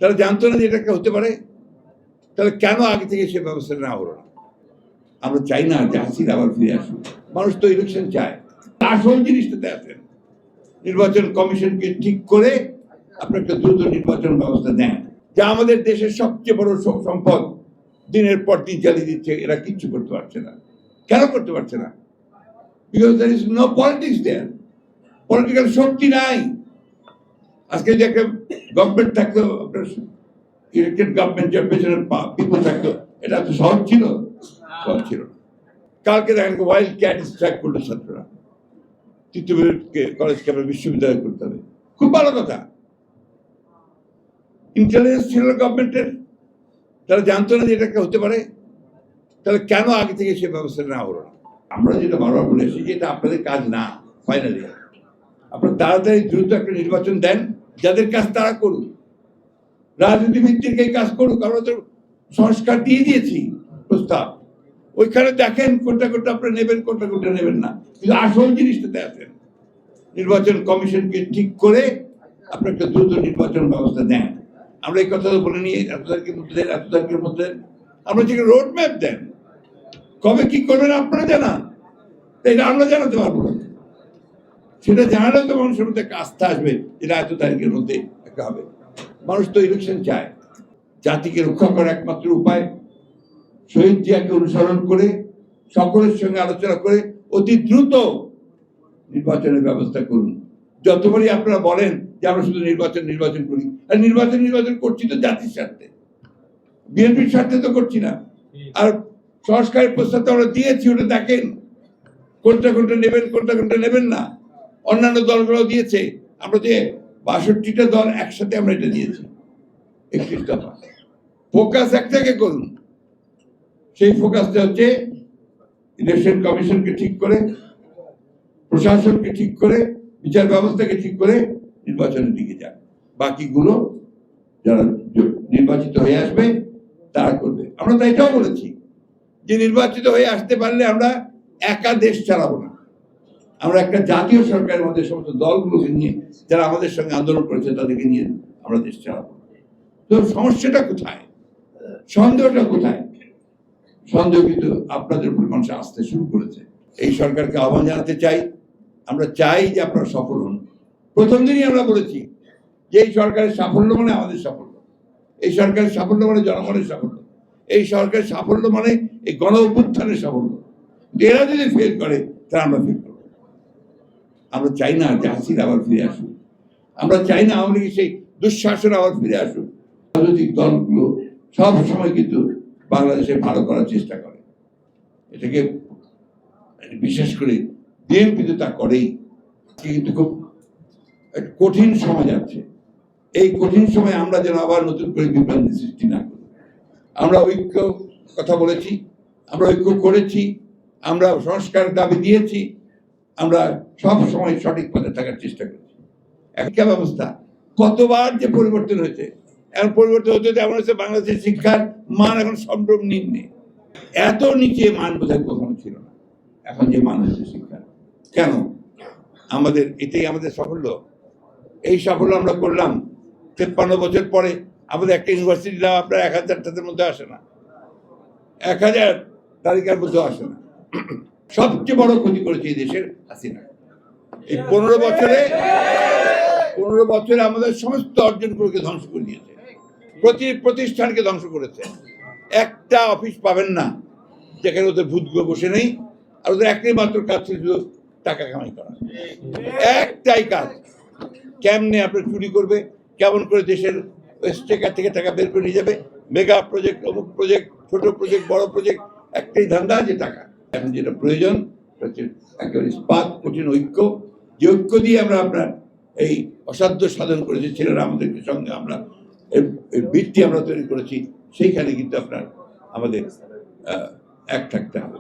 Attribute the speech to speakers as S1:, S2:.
S1: তারা জানতো না যে এটা হতে পারে, তাহলে কেন আগে থেকে সে ব্যবস্থা না হলো না? আমরা চাই না যে হাসিনা আবার ফিরে আসুক। মানুষ তো ইলেকশন চায়। আসল জিনিসটাতে আছেন, নির্বাচন কমিশনকে ঠিক করে আপনি একটা দ্রুত নির্বাচন ব্যবস্থা দেন। যা আমাদের দেশের সবচেয়ে বড় সম্পদ দিনের পর দিন চালিয়ে দিচ্ছে, এরা কিচ্ছু করতে পারছে না। কেন করতে পারছে না? Because there is no politics there. Political শক্তি নাই। আজকে যে একটা গভর্নমেন্ট থাকতো, আপনার ইলেকটেড গভর্নমেন্ট যার পেছনে পিপল থাকতো, এটা তো সহজ ছিল? সহজ ছিল না। কালকে দেখেন ওয়াইল্ড ক্যাট স্ট্রাইক করলো ছাত্ররা, তৃতীয়কে কলেজ ক্যাম্পাস বিশ্ববিদ্যালয় করতে হবে। খুব ভালো কথা। ইন্টেলিজেন্স ছিল গভর্নমেন্টের, তারা জানতো না যে এটা হতে পারে, তাহলে কেন আগে থেকে সে ব্যবস্থা না হলো না? আমরা যেটা বারবার বলে এসেছি যে এটা আপনাদের কাজ না। ফাইনালি আপনারা তাড়াতাড়ি দ্রুত একটা নির্বাচন দেন, যাদের কাজ তারা করুন, রাজনীতি ভিত্তিক এই কাজ করুক। আমরা তো সংস্কার দিয়ে দিয়েছি প্রস্তাব, ওইখানে দেখেন কোনটা কোনটা আপনারা নেবেন, কোনটা কোনটা নেবেন না। কিন্তু আসল জিনিসটাতে আছেন, নির্বাচন কমিশনকে ঠিক করে আপনি একটা দ্রুত নির্বাচন ব্যবস্থা দেন। আমরা এই কথা বলে নিয়ে এত তারিখের মধ্যে আমরা যে রোড ম্যাপ দেন, কবে কি করবেন আপনারা জানান, এটা আমরা জানাতে পারবো না। সেটা জানালে তো মানুষের মধ্যে একটা আস্থা আসবে, যেটা এত তারিখের মধ্যে একটা হবে। মানুষ তো ইলেকশন চায়। জাতিকে রক্ষা করার একমাত্র উপায় শহীদ জিয়াকে অনুসরণ করে সকলের সঙ্গে আলোচনা করে অতি দ্রুত নির্বাচনের ব্যবস্থা করুন। যতবারই আপনারা বলেন যে আমরা শুধু নির্বাচন করি, আর নির্বাচন করছি তো জাতির স্বার্থে, বিএনপির স্বার্থে তো করছি না। আর সংস্কারের প্রস্তাব আমরা দিয়েছি, ওটা দেখেন কোনটা কোনটা নেবেন, কোনটা কোনটা নেবেন না। অন্যান্য দলগুলো দিয়েছে, আমরা যে ৬২টা দল একসাথে আমরা এটা দিয়েছি ৩১ দফা। ফোকাস একটাকে করুন, সেই ফোকাসটা হচ্ছে ইলেকশন কমিশনকে ঠিক করে, প্রশাসনকে ঠিক করে, বিচার ব্যবস্থাকে ঠিক করে নির্বাচনের দিকে যান। বাকিগুলো যারা নির্বাচিত হয়ে আসবে তারা করবে। আমরা তো এটাও বলেছি যে নির্বাচিত হয়ে আসতে পারলে আমরা একা দেশ চালাবো না, আমরা একটা জাতীয় সরকারের মধ্যে সমস্ত দলগুলোকে নিয়ে, যারা আমাদের সঙ্গে আন্দোলন করেছে তাদেরকে নিয়ে আমরা দেশ চালাবো। তো সমস্যাটা কোথায়, সন্দেহটা কোথায়? সন্দেহ কিন্তু আপনাদের উপর মানুষ আসতে শুরু করেছে। এই সরকারকে আহ্বান জানাতে চাই, আমরা চাই যে আপনারা সফল হন। প্রথম দিনই আমরা বলেছি যে এই সরকারের সাফল্য মানে আমাদের সাফল্য, এই সরকারের সাফল্য মানে জনগণের সাফল্য, এই সরকারের সাফল্য মানে এই গণ অভ্যুত্থানের সাফল্য। এরা যদি ফেল করে তাহলে আমরা ফেল করবো। আমরা চাই না যে হাসিনা আবার ফিরে আসুক, আমরা চাই না আওয়ামী লীগের সেই দুঃশাসন আবার ফিরে আসুক। রাজনৈতিক দলগুলো সব সময় কিন্তু বাংলাদেশে ভালো করার চেষ্টা করে, এটাকে বিশেষ করে বিএনপি তো তা করেই। কিন্তু খুব কঠিন সময় যাচ্ছে, এই কঠিন সময় আমরা যেন আবার নতুন করে বিভ্রান্তি সৃষ্টি না করি। আমরা ঐক্য কথা বলেছি, আমরা ঐক্য করেছি, আমরা সংস্কার দাবি দিয়েছি, আমরা সব সময় সঠিক পথে থাকার চেষ্টা করেছি। একটা ব্যবস্থা কতবার যে পরিবর্তন হয়েছে, এখন পরিবর্তন হতে এমন হচ্ছে বাংলাদেশের শিক্ষার মান এখন সম্ভ্রম নিম্নে, এত নিচে মান বোধহয় কখনো ছিল না। এখন যে মান হয়েছে শিক্ষার, কেন? আমাদের এটাই আমাদের সাফল্য। এই সাফল্য আমরা করলাম ৫৩ বছর পরে। আমাদের একটা ইউনিভার্সিটি নাম আপনার ১০০০টার মধ্যে আসে না, ১০০০ তালিকার মধ্যে আসে না। সবচেয়ে বড় ক্ষতি করেছে এই দেশের হাসিনা। এই ১৫ বছরে আমাদের সমস্ত অর্জনগুলোকে ধ্বংস করে দিয়েছে, প্রতি প্রতিষ্ঠানকে ধ্বংস করেছে। একটা অফিস পাবেন না যেখানে ওদের ভূতগুলো বসে নেই, আর ওদের একটাই মাত্র কাজ ছিল টাকা কামাই করা। একটাই কাজ, কেমনে আপনার চুরি করবে, কেমন করে দেশের স্টেকার থেকে টাকা বের করে নিয়ে যাবে, মেগা প্রজেক্ট, অমুক প্রজেক্ট, ছোট প্রজেক্ট, বড় প্রজেক্ট, একটাই ধান্দা যে টাকা। এখন যেটা প্রয়োজন হচ্ছে একেবারে ইস্পাত কঠিন ঐক্য, যে ঐক্য দিয়ে আমরা আপনার এই অসাধ্য সাধন করেছি ছেলেরা আমাদেরকে সঙ্গে, আমরা এই ভিত্তি আমরা তৈরি করেছি, সেইখানে কিন্তু আপনার আমাদের এক থাকতে হবে।